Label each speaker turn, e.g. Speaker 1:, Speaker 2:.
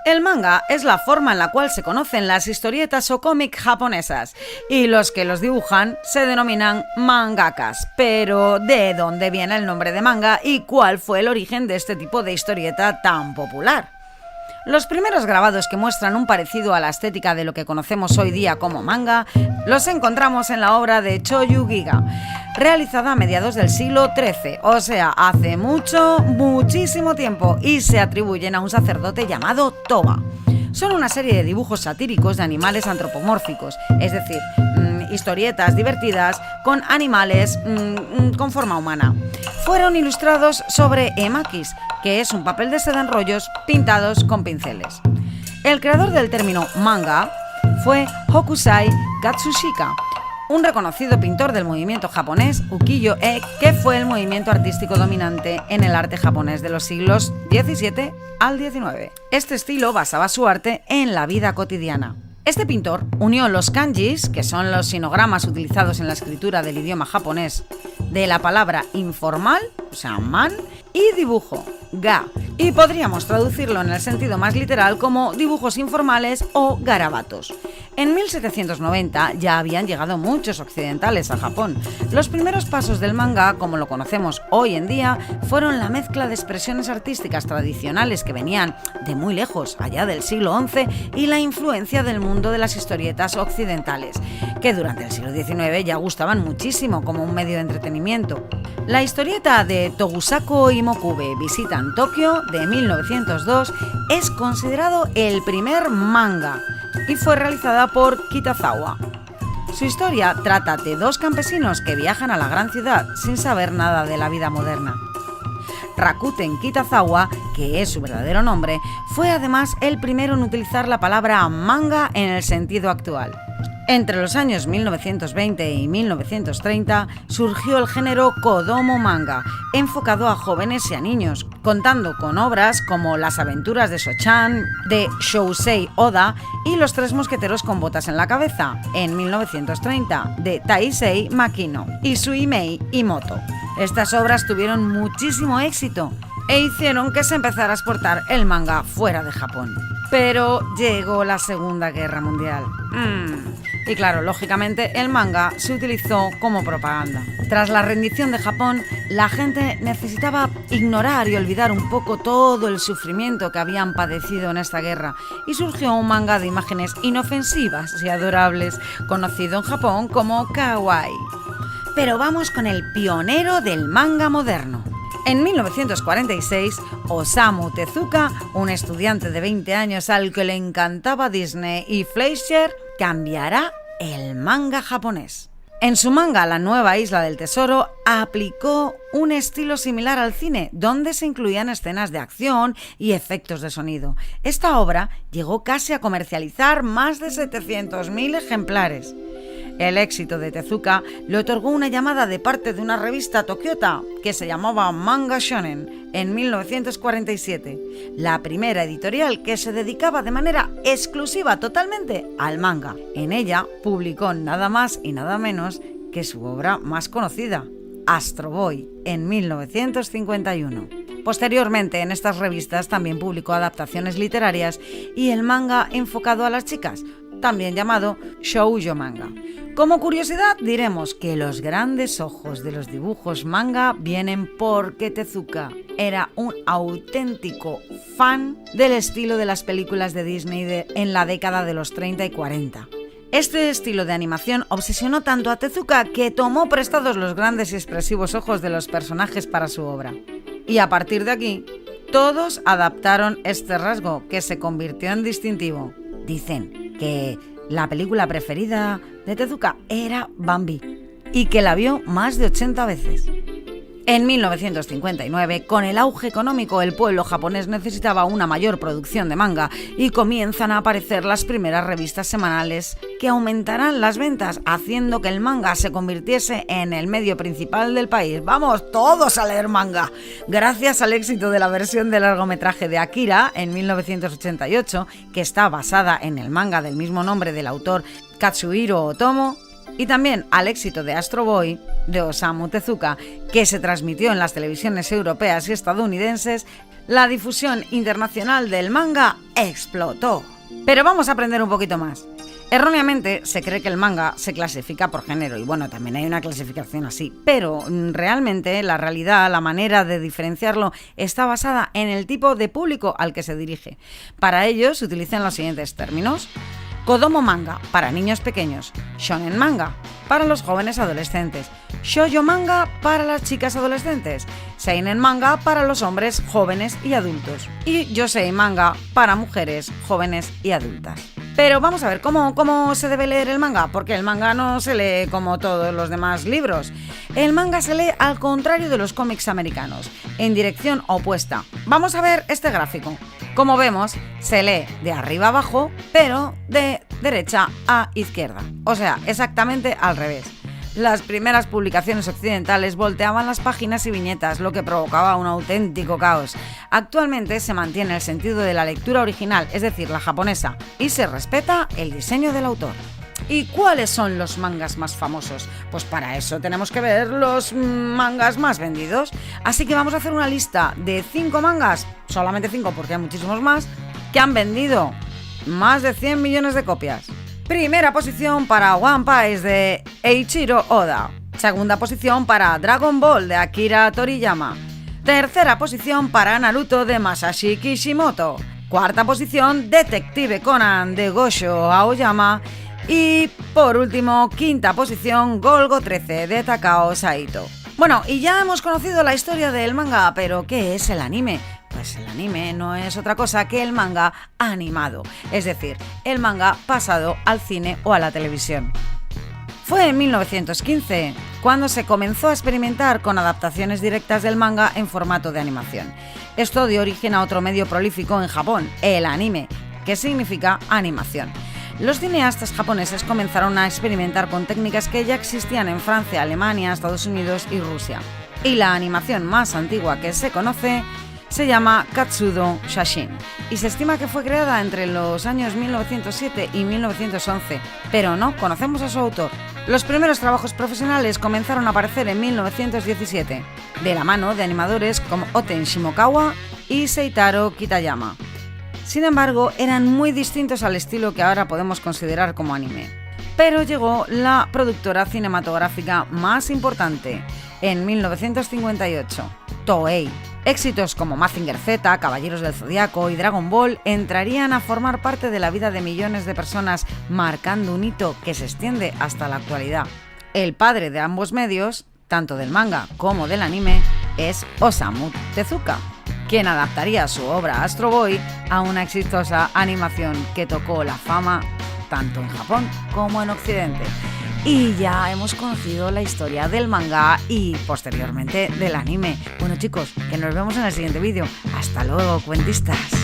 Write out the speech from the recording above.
Speaker 1: El manga es la forma en la cual se conocen las historietas o cómics japonesas, y los que los dibujan se denominan mangakas. Pero, ¿de dónde viene el nombre de manga y cuál fue el origen de este tipo de historieta tan popular? Los primeros grabados que muestran un parecido a la estética de lo que conocemos hoy día como manga los encontramos en la obra de Choyu Giga, realizada a mediados del siglo XIII, o sea, hace muchísimo tiempo, y se atribuyen a un sacerdote llamado Toba. Son una serie de dibujos satíricos de animales antropomórficos, es decir, historietas divertidas con animales con forma humana. Fueron ilustrados sobre emakis, que es un papel de seda en rollos pintados con pinceles. El creador del término manga fue Hokusai Katsushika, un reconocido pintor del movimiento japonés ukiyo-e, que fue el movimiento artístico dominante en el arte japonés de los siglos XVII al XIX. Este estilo basaba su arte en la vida cotidiana. Este pintor unió los kanjis, que son los sinogramas utilizados en la escritura del idioma japonés, de la palabra informal, o sea, man, y dibujo, ga, y podríamos traducirlo en el sentido más literal como dibujos informales o garabatos. En 1790 ya habían llegado muchos occidentales a Japón. Los primeros pasos del manga, como lo conocemos hoy en día, fueron la mezcla de expresiones artísticas tradicionales que venían de muy lejos, allá del siglo XI, y la influencia del mundo de las historietas occidentales, que durante el siglo XIX ya gustaban muchísimo como un medio de entretenimiento. La historieta de Togusako y Mokube visitan Tokio, de 1902, es considerado el primer manga y fue realizada por Kitazawa. Su historia trata de dos campesinos que viajan a la gran ciudad sin saber nada de la vida moderna. Rakuten Kitazawa, que es su verdadero nombre, fue además el primero en utilizar la palabra manga en el sentido actual. Entre los años 1920 y 1930 surgió el género Kodomo manga, enfocado a jóvenes y a niños, contando con obras como Las aventuras de Sho-chan, de Shousei Oda, y Los tres mosqueteros con botas en la cabeza, en 1930, de Taisei Makino, y Suimei Imoto. Estas obras tuvieron muchísimo éxito e hicieron que se empezara a exportar el manga fuera de Japón. Pero llegó la Segunda Guerra Mundial. Y claro, lógicamente el manga se utilizó como propaganda. Tras la rendición de Japón, la gente necesitaba ignorar y olvidar un poco todo el sufrimiento que habían padecido en esta guerra, y surgió un manga de imágenes inofensivas y adorables, conocido en Japón como kawaii. Pero vamos con el pionero del manga moderno. En 1946, Osamu Tezuka, un estudiante de 20 años al que le encantaba Disney y Fleischer, cambiará el manga japonés. En su manga La nueva isla del tesoro aplicó un estilo similar al cine, donde se incluían escenas de acción y efectos de sonido. Esta obra llegó casi a comercializar más de 700.000 ejemplares. El éxito de Tezuka le otorgó una llamada de parte de una revista tokiota que se llamaba Manga Shonen en 1947, la primera editorial que se dedicaba de manera exclusiva totalmente al manga. En ella publicó nada más y nada menos que su obra más conocida, Astro Boy, en 1951. Posteriormente, en estas revistas también publicó adaptaciones literarias y el manga enfocado a las chicas, también llamado shoujo manga. Como curiosidad, diremos que los grandes ojos de los dibujos manga vienen porque Tezuka era un auténtico fan del estilo de las películas de Disney en la década de los 30 y 40. Este estilo de animación obsesionó tanto a Tezuka que tomó prestados los grandes y expresivos ojos de los personajes para su obra. Y a partir de aquí, todos adaptaron este rasgo, que se convirtió en distintivo. Dicen que la película preferida de Tezuka era Bambi y que la vio más de 80 veces. En 1959, con el auge económico, el pueblo japonés necesitaba una mayor producción de manga y comienzan a aparecer las primeras revistas semanales que aumentarán las ventas, haciendo que el manga se convirtiese en el medio principal del país. ¡Vamos todos a leer manga! Gracias al éxito de la versión de largometraje de Akira en 1988, que está basada en el manga del mismo nombre del autor Katsuhiro Otomo, y también al éxito de Astro Boy, de Osamu Tezuka, que se transmitió en las televisiones europeas y estadounidenses, la difusión internacional del manga explotó. Pero vamos a aprender un poquito más. Erróneamente se cree que el manga se clasifica por género, y bueno, también hay una clasificación así, pero realmente la realidad, la manera de diferenciarlo está basada en el tipo de público al que se dirige. Para ello se utilizan los siguientes términos: Kodomo manga, para niños pequeños; Shonen manga, para los jóvenes adolescentes; Shoujo manga, para las chicas adolescentes; Seinen manga, para los hombres jóvenes y adultos; y Yosei manga, para mujeres jóvenes y adultas. Pero vamos a ver, ¿cómo se debe leer el manga? Porque el manga no se lee como todos los demás libros. El manga se lee al contrario de los cómics americanos, en dirección opuesta. Vamos a ver este gráfico. Como vemos, se lee de arriba a abajo, pero de derecha a izquierda. O sea, exactamente al revés. Las primeras publicaciones occidentales volteaban las páginas y viñetas, lo que provocaba un auténtico caos. Actualmente se mantiene el sentido de la lectura original, es decir, la japonesa, y se respeta el diseño del autor. ¿Y cuáles son los mangas más famosos? Pues para eso tenemos que ver los mangas más vendidos. Así que vamos a hacer una lista de 5 mangas, solamente 5 porque hay muchísimos más, que han vendido más de 100 millones de copias. Primera posición para One Piece de Eiichiro Oda. Segunda posición para Dragon Ball de Akira Toriyama. Tercera posición para Naruto de Masashi Kishimoto. Cuarta posición, Detective Conan de Gosho Aoyama. Y por último, quinta posición, Golgo 13 de Takao Saito. Bueno, y ya hemos conocido la historia del manga, pero ¿qué es el anime? Pues el anime no es otra cosa que el manga animado, es decir, el manga pasado al cine o a la televisión. Fue en 1915 cuando se comenzó a experimentar con adaptaciones directas del manga en formato de animación. Esto dio origen a otro medio prolífico en Japón, el anime, que significa animación. Los cineastas japoneses comenzaron a experimentar con técnicas que ya existían en Francia, Alemania, Estados Unidos y Rusia. Y la animación más antigua que se conoce se llama Katsudo Shashin y se estima que fue creada entre los años 1907 y 1911, pero no conocemos a su autor. Los primeros trabajos profesionales comenzaron a aparecer en 1917, de la mano de animadores como Oten Shimokawa y Seitaro Kitayama. Sin embargo, eran muy distintos al estilo que ahora podemos considerar como anime. Pero llegó la productora cinematográfica más importante, en 1958, Toei. Éxitos como Mazinger Z, Caballeros del Zodiaco y Dragon Ball entrarían a formar parte de la vida de millones de personas, marcando un hito que se extiende hasta la actualidad. El padre de ambos medios, tanto del manga como del anime, es Osamu Tezuka, quien adaptaría su obra Astro Boy a una exitosa animación que tocó la fama tanto en Japón como en Occidente. Y ya hemos conocido la historia del manga y posteriormente del anime. Bueno chicos, que nos vemos en el siguiente vídeo. Hasta luego, cuentistas.